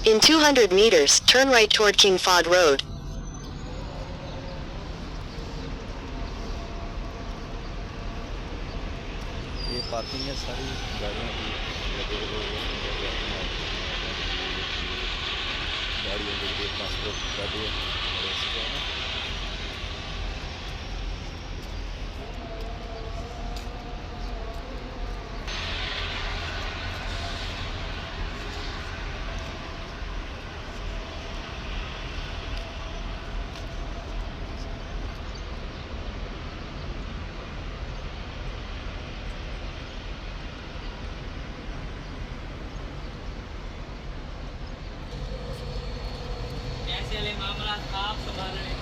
In 200 meters, turn right toward King Fahd Road. ये parking है सारी गाड़ियों की, गाड़ियों के लिए ट्रांसपोर्ट कर दिया। मामला आप संभाल रहे हैं।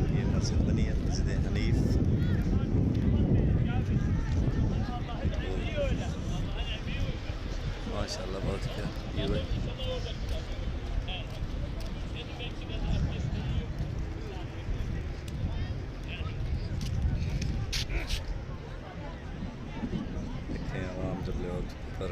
ये मस्जिद बनी है, मस्जिद हनीफ। माशाल्लाह बहुत क्या व्यू है। देखें आवाम जब लोग पर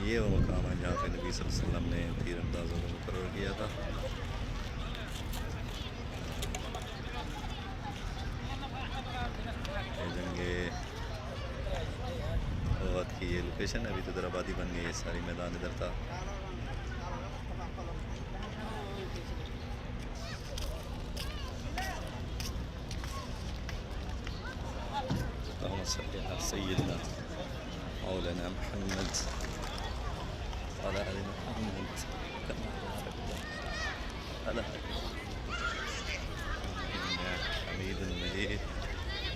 ये वो मकाम है जहाँ पे नबी सल्लल्लाहु अलैहि वसल्लम ने तीर अंदाज़ों को मुकर्रर किया था। ये जंगे बहुत की ये लोकेशन है। अभी तो इधर आबादी बन गई है, सारी मैदान इधर था। सय्यदना मौलाना मुहम्मद वाला आले मुहम्मद कमा हमीद मजीद।